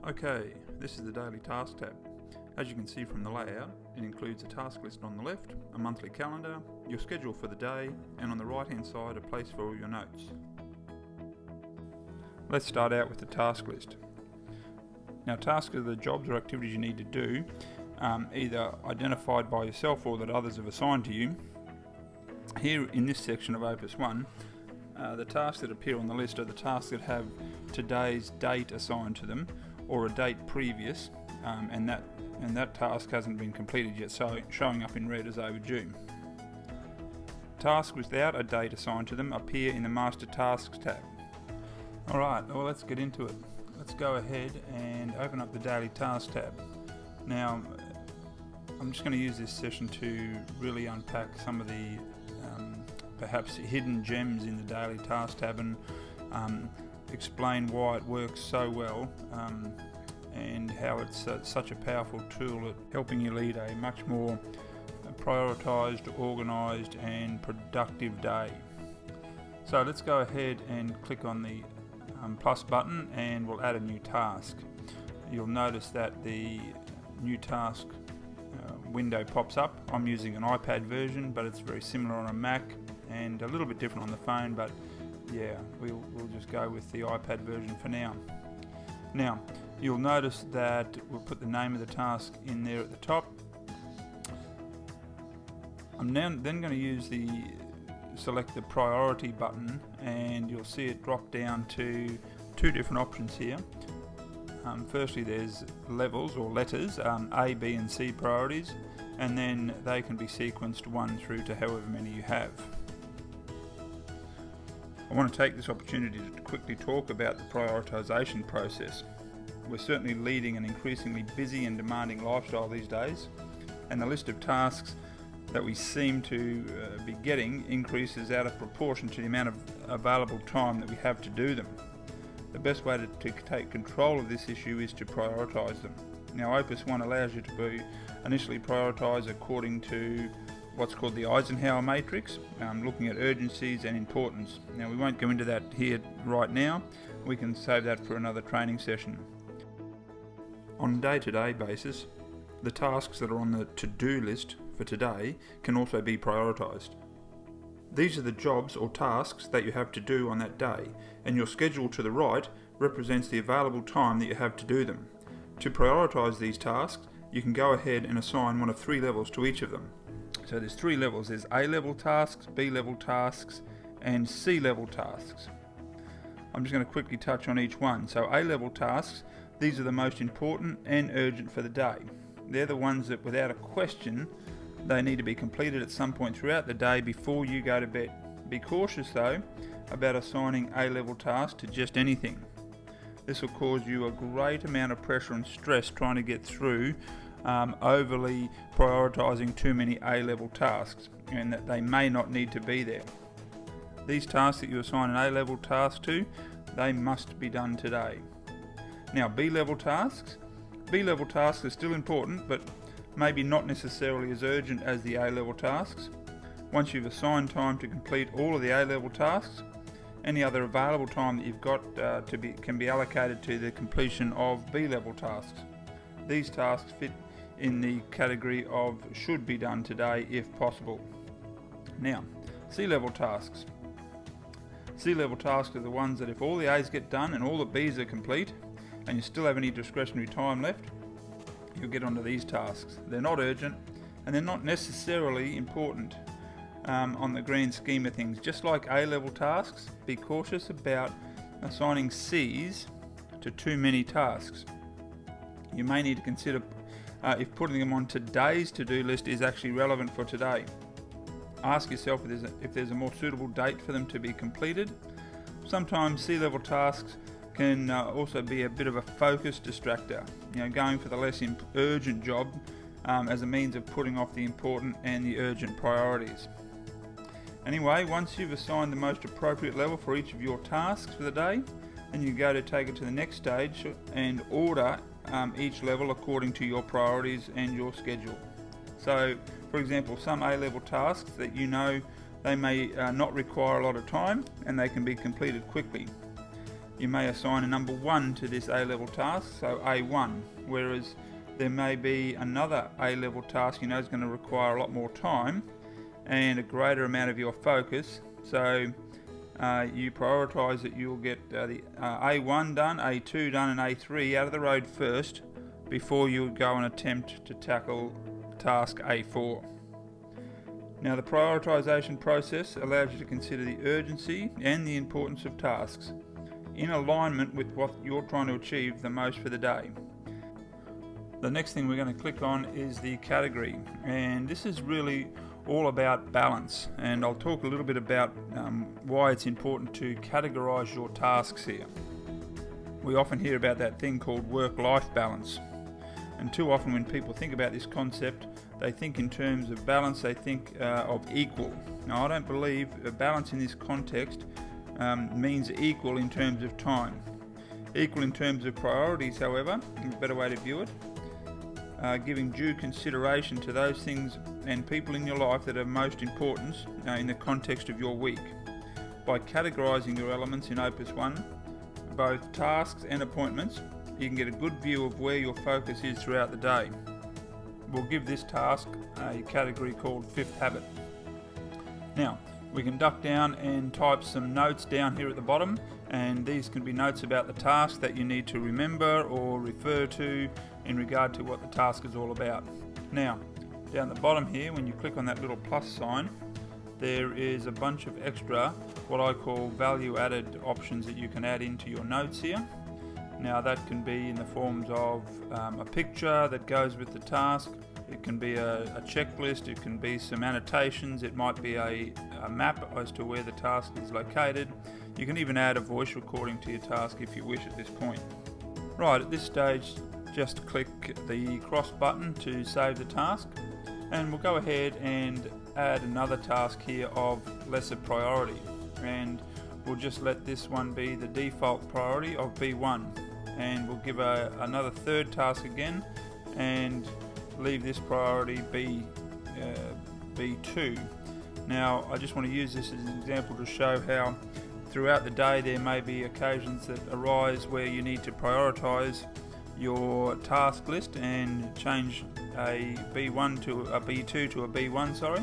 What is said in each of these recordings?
Okay, this is the Daily Task tab. As you can see from the layout, it includes a task list on the left, a monthly calendar, your schedule for the day, and on the right hand side a place for all your notes. Let's start out with the task list. Now, tasks are the jobs or activities you need to do, either identified by yourself or that others have assigned to you. Here in this section of Opus One, the tasks that appear on the list are the tasks that have today's date assigned to them or a date previous, and that task hasn't been completed yet, so showing up in red as overdue. Tasks without a date assigned to them appear in the Master Tasks tab. Alright, well, let's get into it. Let's go ahead and open up the Daily Task tab. Now, I'm just going to use this session to really unpack some of the perhaps hidden gems in the Daily Task tab and explain why it works so well and how it's such a powerful tool at helping you lead a much more prioritised, organised and productive day. So let's go ahead and click on the plus button and we'll add a new task. You'll notice that the new task window pops up. I'm using an iPad version, but it's very similar on a Mac and a little bit different on the phone, but yeah, we'll just go with the iPad version for now. Now, you'll notice that we'll put the name of the task in there at the top. I'm then going to use select the priority button, and you'll see it drop down to two different options here. Firstly, there's levels or letters, A, B and C priorities, and then they can be sequenced 1 through to however many you have. I want to take this opportunity to quickly talk about the prioritisation process. We're certainly leading an increasingly busy and demanding lifestyle these days, and the list of tasks that we seem to be getting increases out of proportion to the amount of available time that we have to do them. The best way to take control of this issue is to prioritise them. Now, Opus One allows you to initially prioritise according to what's called the Eisenhower matrix, looking at urgencies and importance. Now, we won't go into that here right now. We can save that for another training session. On a day-to-day basis, the tasks that are on the to-do list for today can also be prioritised. These are the jobs or tasks that you have to do on that day, and your schedule to the right represents the available time that you have to do them. To prioritise these tasks, you can go ahead and assign one of 3 levels to each of them. So there's 3 levels. There's A-level tasks, B-level tasks, and C-level tasks. I'm just going to quickly touch on each one. So A-level tasks, these are the most important and urgent for the day. They're the ones that, without a question, they need to be completed at some point throughout the day before you go to bed. Be cautious though about assigning A-level tasks to just anything. This will cause you a great amount of pressure and stress trying to get through overly prioritising too many A-level tasks, and that they may not need to be there. These tasks that you assign an A-level task to, they must be done today. Now, B-level tasks are still important, but maybe not necessarily as urgent as the A-level tasks. Once you've assigned time to complete all of the A-level tasks, any other available time that you've got can be allocated to the completion of B-level tasks. These tasks fit in the category of should be done today if possible. Now, C-level tasks. C-level tasks are the ones that if all the A's get done and all the B's are complete, and you still have any discretionary time left, you'll get onto these tasks. They're not urgent and they're not necessarily important on the grand scheme of things. Just like A-level tasks, be cautious about assigning C's to too many tasks. You may need to consider if putting them on today's to-do list is actually relevant for today. Ask yourself if there's a more suitable date for them to be completed. Sometimes C-level tasks can also be a bit of a focus distractor, going for the less urgent job as a means of putting off the important and the urgent priorities. Anyway, once you've assigned the most appropriate level for each of your tasks for the day, then you go to take it to the next stage and order each level according to your priorities and your schedule. So, for example, some A-level tasks that they may not require a lot of time and they can be completed quickly. you may assign a number 1 to this A-level task, so A1, whereas there may be another A-level task you know is going to require a lot more time and a greater amount of your focus, so you prioritise that you'll get the A1 done, A2 done and A3 out of the road first before you go and attempt to tackle task A4. Now, the prioritisation process allows you to consider the urgency and the importance of tasks in alignment with what you're trying to achieve the most for the day. The next thing we're going to click on is the category, and this is really all about balance, and I'll talk a little bit about why it's important to categorize your tasks here. We often hear about that thing called work-life balance, and too often when people think about this concept, they think in terms of balance, they think of equal. Now, I don't believe a balance in this context means equal in terms of time. Equal in terms of priorities, however, is a better way to view it. Giving due consideration to those things and people in your life that are most important in the context of your week. By categorising your elements in Opus One, both tasks and appointments, you can get a good view of where your focus is throughout the day. We'll give this task a category called Fifth Habit. Now, we can duck down and type some notes down here at the bottom, and these can be notes about the task that you need to remember or refer to in regard to what the task is all about. Now, down the bottom here, when you click on that little plus sign, there is a bunch of extra, what I call value-added options that you can add into your notes here. Now, that can be in the forms of a picture that goes with the task. It can be a checklist, it can be some annotations, it might be a map as to where the task is located. You can even add a voice recording to your task if you wish at this point. Right, at this stage, just click the cross button to save the task, and we'll go ahead and add another task here of lesser priority, and we'll just let this one be the default priority of B1, and we'll give another third task again and leave this priority B2. Now, I just want to use this as an example to show how throughout the day there may be occasions that arise where you need to prioritize your task list and change a B1 to a B2 to a B1, sorry.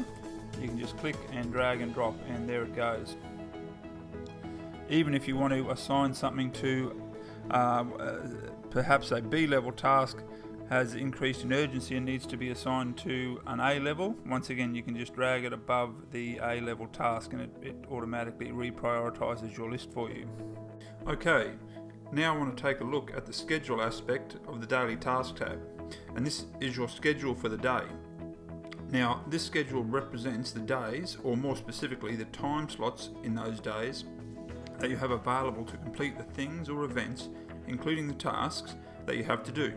You can just click and drag and drop, and there it goes. Even if you want to assign something to perhaps a B-level task has increased in urgency and needs to be assigned to an A level, once again you can just drag it above the A level task and it automatically reprioritizes your list for you. Okay, now I want to take a look at the schedule aspect of the daily task tab, and this is your schedule for the day. Now, this schedule represents the days, or more specifically the time slots in those days that you have available to complete the things or events, including the tasks that you have to do.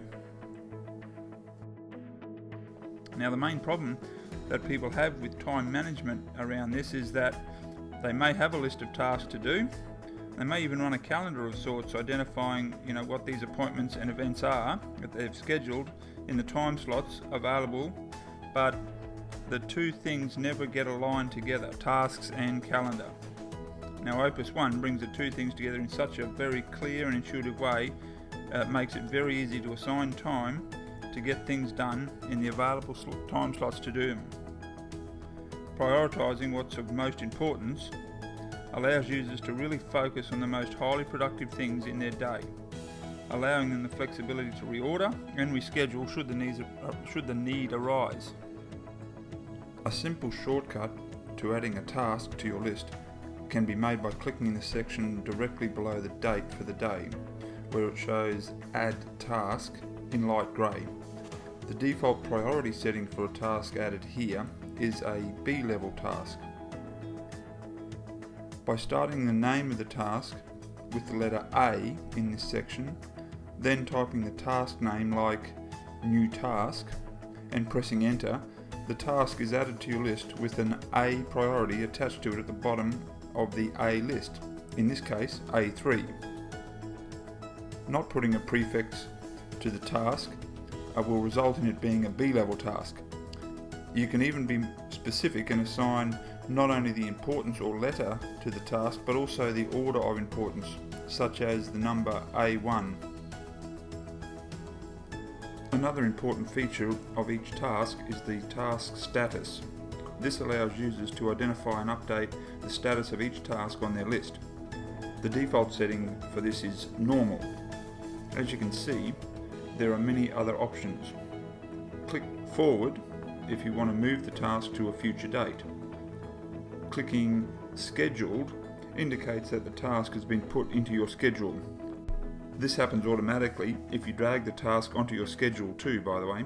Now, the main problem that people have with time management around this is that they may have a list of tasks to do. They may even run a calendar of sorts identifying what these appointments and events are that they've scheduled in the time slots available, but the two things never get aligned together, tasks and calendar. Now, Opus One brings the two things together in such a very clear and intuitive way, it makes it very easy to assign time to get things done in the available time slots to do them. Prioritising what's of most importance allows users to really focus on the most highly productive things in their day, allowing them the flexibility to reorder and reschedule should the need arise. A simple shortcut to adding a task to your list can be made by clicking in the section directly below the date for the day, where it shows Add Task in light grey. The default priority setting for a task added here is a B-level task. By starting the name of the task with the letter A in this section, then typing the task name like New Task and pressing Enter, the task is added to your list with an A priority attached to it at the bottom of the A list, in this case A3. Not putting a prefix to the task will result in it being a B-level task. You can even be specific and assign not only the importance or letter to the task, but also the order of importance, such as the number A1. Another important feature of each task is the task status. This allows users to identify and update the status of each task on their list. The default setting for this is normal. As you can see, there are many other options. Click forward if you want to move the task to a future date. Clicking scheduled indicates that the task has been put into your schedule. This happens automatically if you drag the task onto your schedule too, by the way.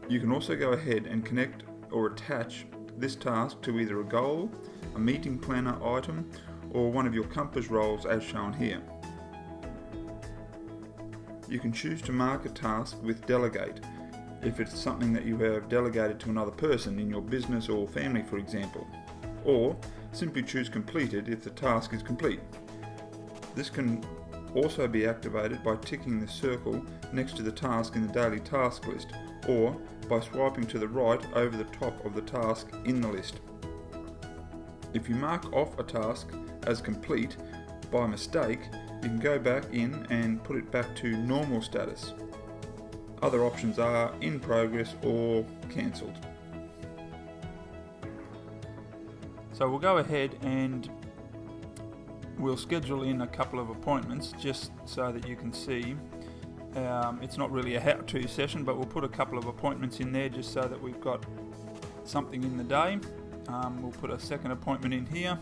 You can also go ahead and connect or attach this task to either a goal, a meeting planner item, or one of your compass roles as shown here. You can choose to mark a task with delegate if it's something that you have delegated to another person in your business or family, for example, or simply choose completed if the task is complete. This can also be activated by ticking the circle next to the task in the daily task list, or by swiping to the right over the top of the task in the list. If you mark off a task as complete by mistake, you can go back in and put it back to normal status. Other options are in progress or cancelled. So we'll go ahead and we'll schedule in a couple of appointments just so that you can see. It's not really a how-to session, but we'll put a couple of appointments in there just so that we've got something in the day. We'll put a second appointment in here.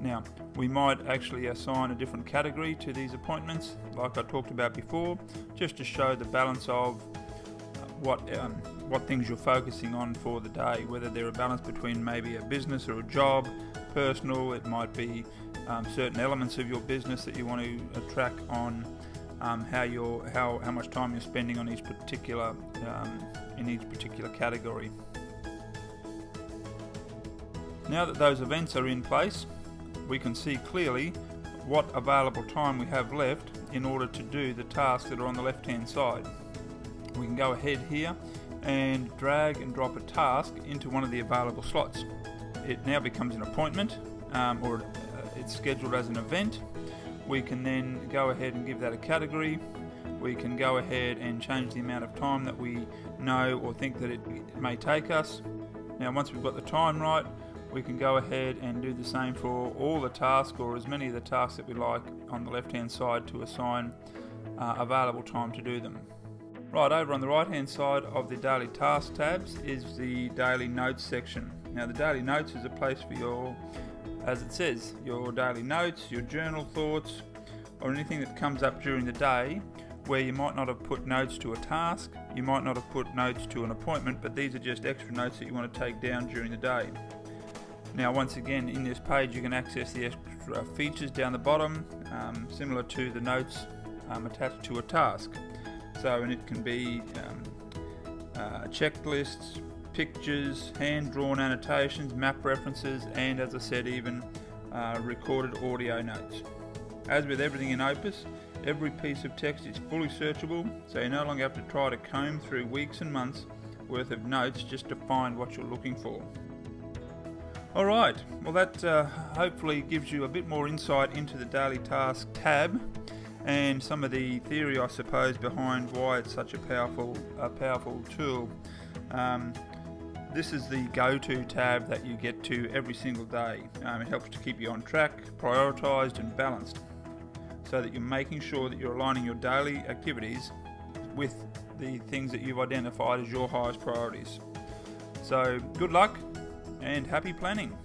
Now, we might actually assign a different category to these appointments, like I talked about before, just to show the balance of what things you're focusing on for the day, whether they're a balance between maybe a business or a job, personal. It might be certain elements of your business that you want to track on how much time you're spending on each particular in each particular category. Now that those events are in place, we can see clearly what available time we have left in order to do the tasks that are on the left hand side. We can go ahead here and drag and drop a task into one of the available slots. It now becomes an appointment, or it's scheduled as an event. We can then go ahead and give that a category. We can go ahead and change the amount of time that we know or think that it may take us. Now once we've got the time right, we can go ahead and do the same for all the tasks, or as many of the tasks that we like on the left hand side, to assign available time to do them. Right, over on the right hand side of the daily task tabs is the daily notes section. Now the daily notes is a place for your, as it says, your daily notes, your journal thoughts, or anything that comes up during the day where you might not have put notes to a task, you might not have put notes to an appointment, but these are just extra notes that you want to take down during the day. Now once again, in this page you can access the extra features down the bottom, similar to the notes attached to a task. So, and it can be checklists, pictures, hand-drawn annotations, map references, and as I said, even recorded audio notes. As with everything in Opus, every piece of text is fully searchable, so you no longer have to try to comb through weeks and months worth of notes just to find what you're looking for. Alright, well that hopefully gives you a bit more insight into the Daily Task tab and some of the theory, I suppose, behind why it's such a powerful tool. This is the go-to tab that you get to every single day. It helps to keep you on track, prioritised and balanced, so that you're making sure that you're aligning your daily activities with the things that you've identified as your highest priorities. So good luck and happy planning.